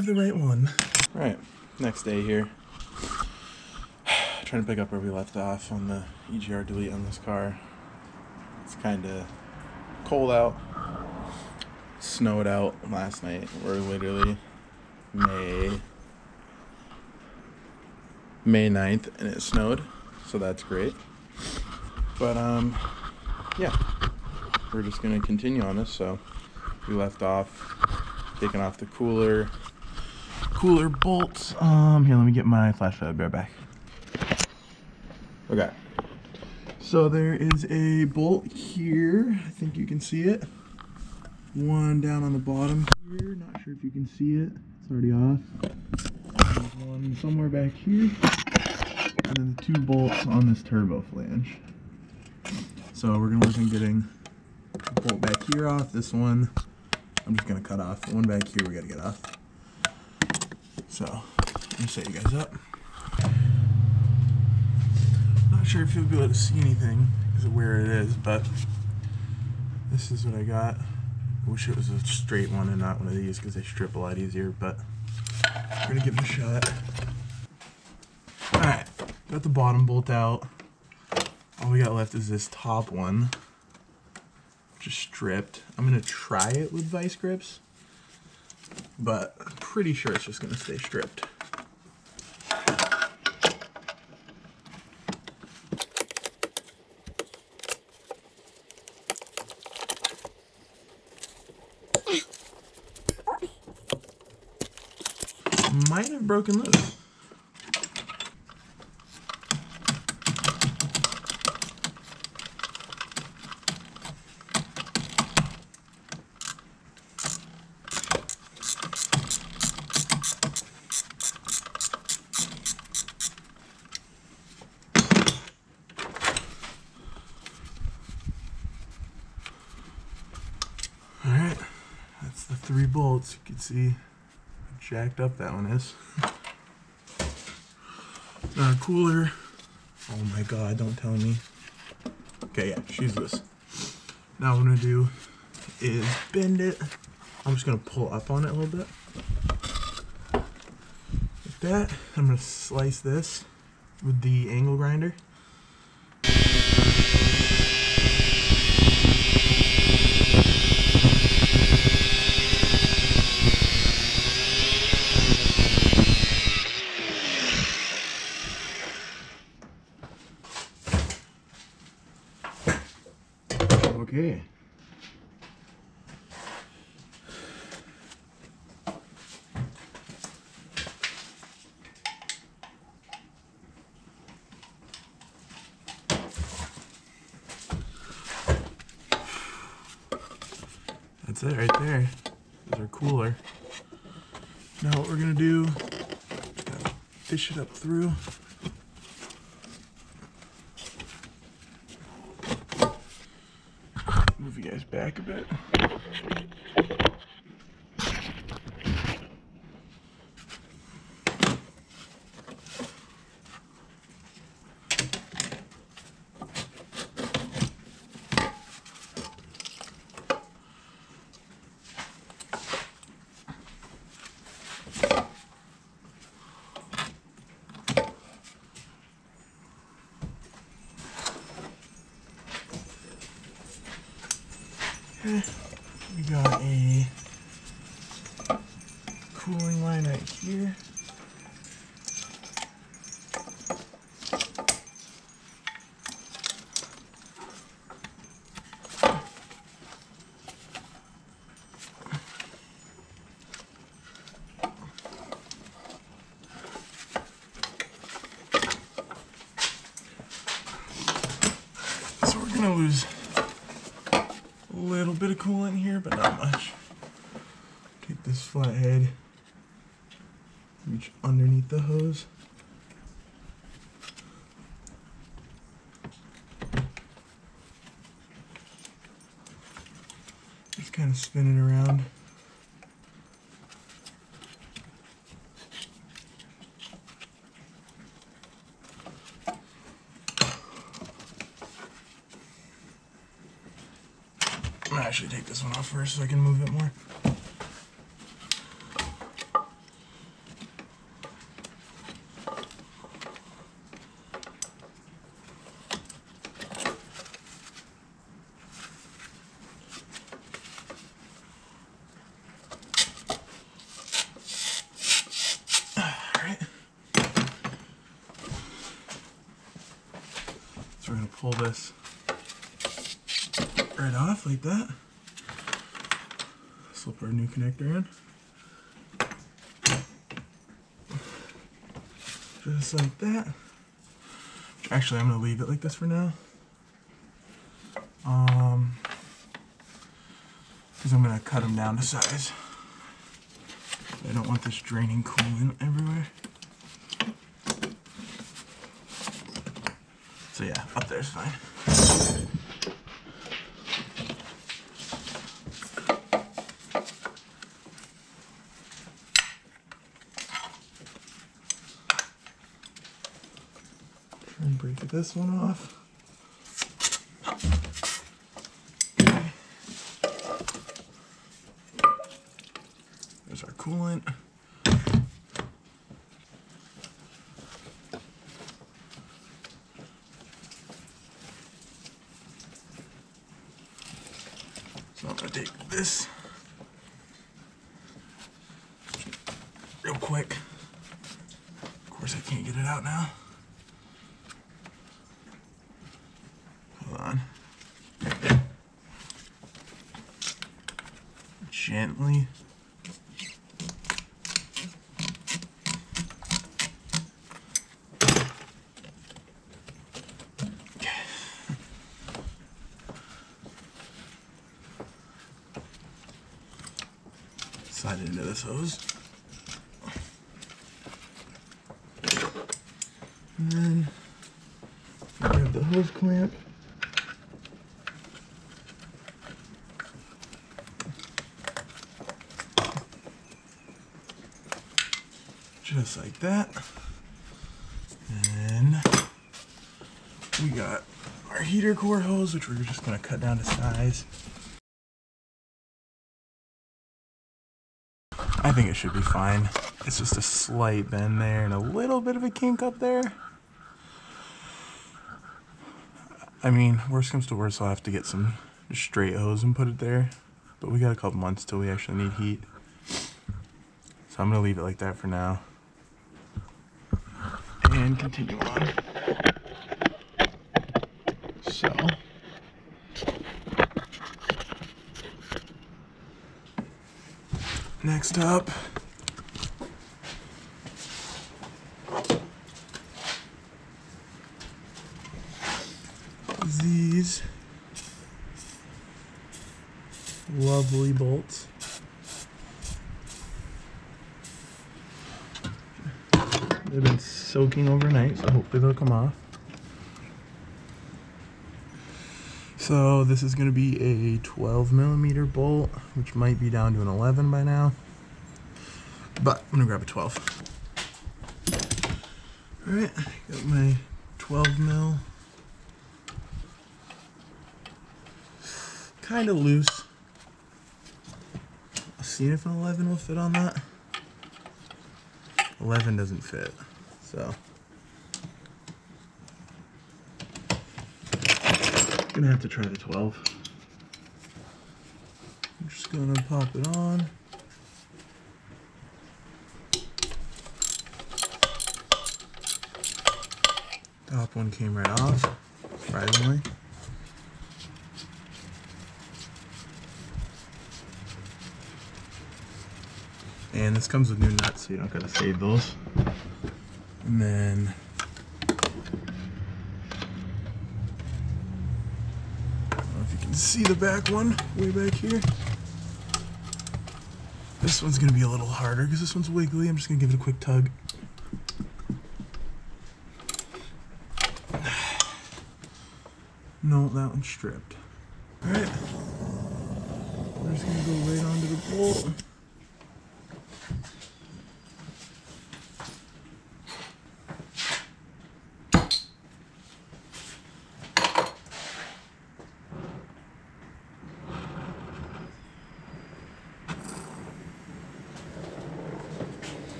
have the right one. All right, next day here. Trying to pick up where we left off on the EGR delete on this car. It's kind of cold out. Snowed out last night. We're literally May 9th and it snowed, so that's great. But yeah, we're just gonna continue on this. So we left off taking off the cooler bolts. Here, let me get my flashlight. I'll be right back. Okay, so there is a bolt here. I think you can see it. One down on the bottom here. Not sure if you can see it. It's already off. There's one somewhere back here. And then the 2 bolts on this turbo flange. So we're going to work on getting the bolt back here off. This one, I'm just going to cut off. The one back here we got to get off. So, let me set you guys up. Not sure if you'll be able to see anything because of where it is, but this is what I got. I wish it was a straight one and not one of these because they strip a lot easier, but we're going to give it a shot. Alright, got the bottom bolt out. All we got left is this top one, just stripped. I'm going to try it with vice grips, but I'm pretty sure it's just going to stay stripped. Might have broken loose. Alright, that's the 3 bolts. You can see how jacked up that one is. Cooler. Oh my god, don't tell me. Okay, yeah, she's loose. Now what I'm going to do is bend it. I'm just going to pull up on it a little bit. Like that. I'm going to slice this with the angle grinder. Okay. That's it right there. Those are cooler. Now what we're gonna do, fish it up through. Move you guys back a bit. We got a cooling line right here. So we're gonna lose a little bit of coolant here, but not much. Take this flathead, reach underneath the hose. Just kind of spin it around. I'm gonna actually take this one off first so I can move it more. pull this right off like that. Slip our new connector in. Just like that. Actually, I'm gonna leave it like this for now. Because I'm gonna cut them down to size. I don't want this draining coolant everywhere. So yeah, up there's fine. Try and break this one off. Okay. There's our coolant. So I'm gonna take this real quick. Of course, I can't get it out now. Hold on. Gently. Slide it into this hose. And then grab the hose clamp. Just like that. And then we got our heater core hose, which we're just gonna cut down to size. I think it should be fine. It's just a slight bend there and a little bit of a kink up there. I mean, worst comes to worst, I'll have to get some straight hose and put it there. But we got a couple months till we actually need heat. So I'm gonna leave it like that for now. And continue on. So. Next up, these lovely bolts. They've been soaking overnight, so hopefully they'll come off. So this is going to be a 12mm bolt, which might be down to an 11 by now. But I'm going to grab a 12. Alright, got my 12mm. Kind of loose. I'll see if an 11 will fit on that. 11 doesn't fit, so. Gonna have to try the 12. I'm just gonna pop it on. Top one came right off, surprisingly. And this comes with new nuts, so you don't gotta save those. And then see the back one way back here. This one's gonna be a little harder because this one's wiggly. I'm just gonna give it a quick tug. No, that one's stripped. Alright. We're just gonna go right onto the bolt.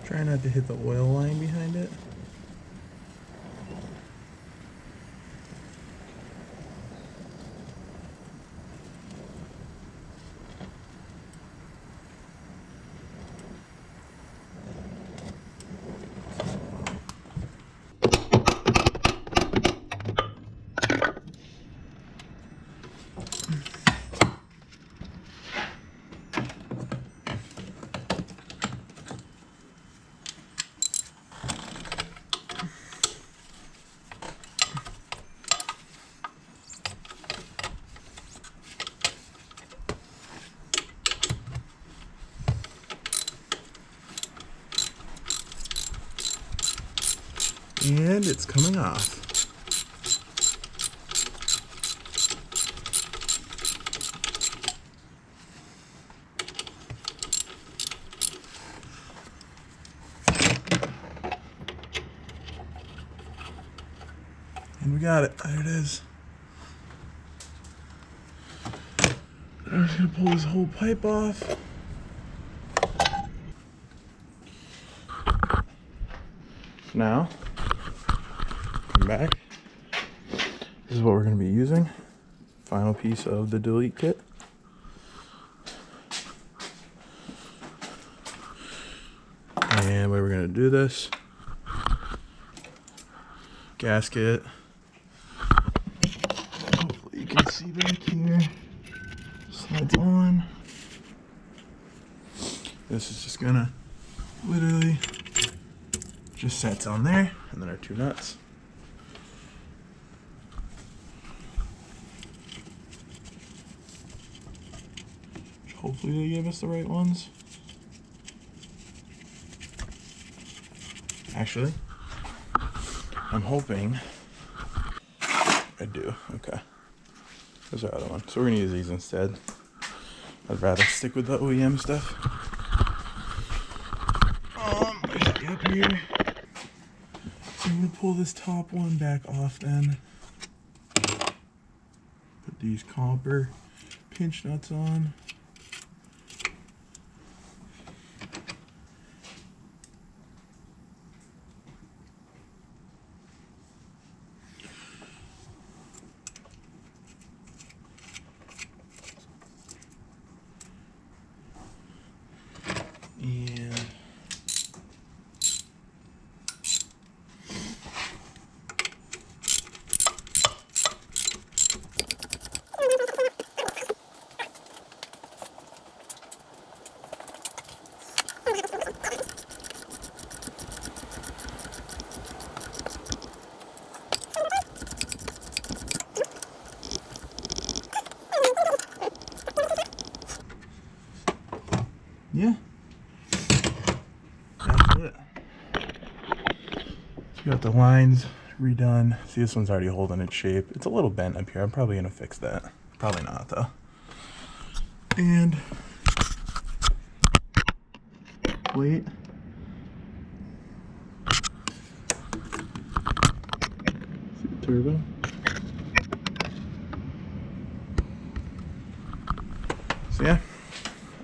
Try not to hit the oil line behind it. And it's coming off. And we got it. There it is. I'm just gonna pull this whole pipe off. Now, come back. This is what we're gonna be using. Final piece of the delete kit. And we were gonna do this. Gasket. Hopefully you can see back here. Slides on. This is just gonna literally just sets on there, and then our two nuts. Hopefully they gave us the right ones. Actually, I'm hoping I do. Okay. Those are other ones. So we're gonna use these instead. I'd rather stick with the OEM stuff. Get up here. So I'm gonna pull this top one back off then. Put these copper pinch nuts on. And yeah, that's it. So we got the lines redone. See, this one's already holding its shape. It's a little bent up here. I'm probably gonna fix that. Probably not though. And wait. See the turbo. So yeah,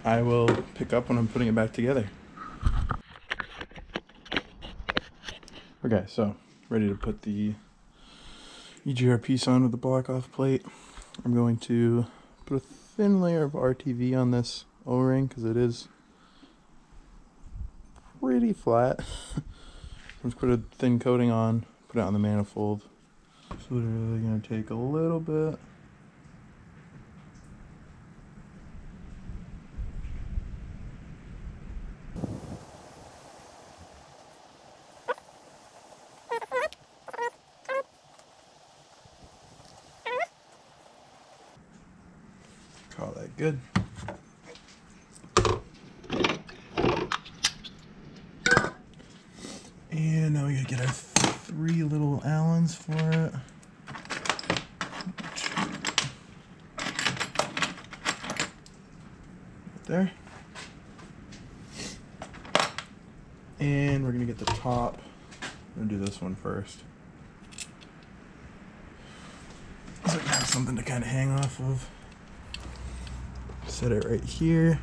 I will pick up when I'm putting it back together. Okay, so ready to put the EGR piece on with the block off plate. I'm going to put a thin layer of RTV on this O-ring because it is pretty flat. I'm just put a thin coating on, put it on the manifold. It's literally going to take a little bit. Call that good. And now we gotta get our 3 little Allens for it. Right there. And we're gonna get the top. I'm gonna do this one first. So I have something to kind of hang off of. Set it right here.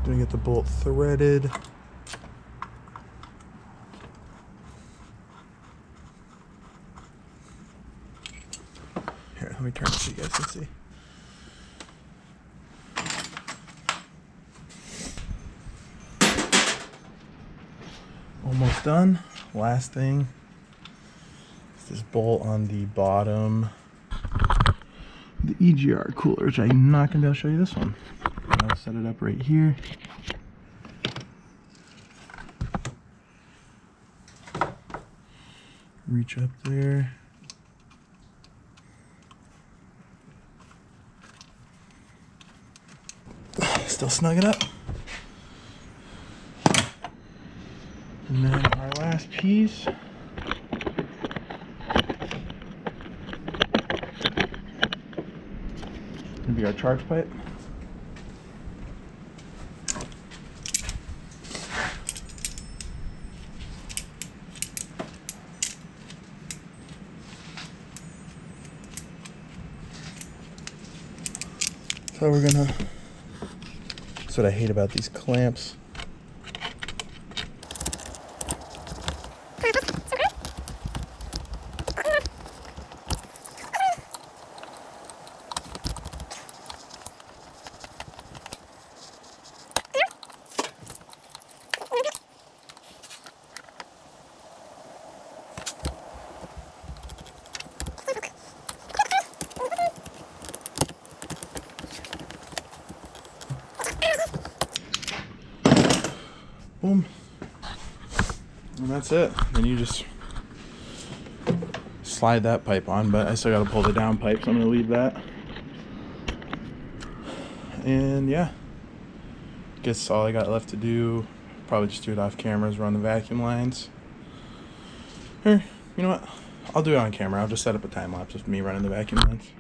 Gonna get the bolt threaded. Here, let me turn it so you guys can see. Almost done. Last thing is this bolt on the bottom. The EGR cooler, which I'm not going to be able to show you this one. I'll set it up right here. Reach up there. Still snug it up. And then our last piece be our charge pipe. So we're gonna, that's what I hate about these clamps. Boom. And that's it. Then you just slide that pipe on, but I still gotta pull the down pipe, so I'm gonna leave that. And yeah, guess all I got left to do, probably just do it off camera, is run the vacuum lines. Or, you know what? I'll do it on camera. I'll just set up a time lapse of me running the vacuum lines.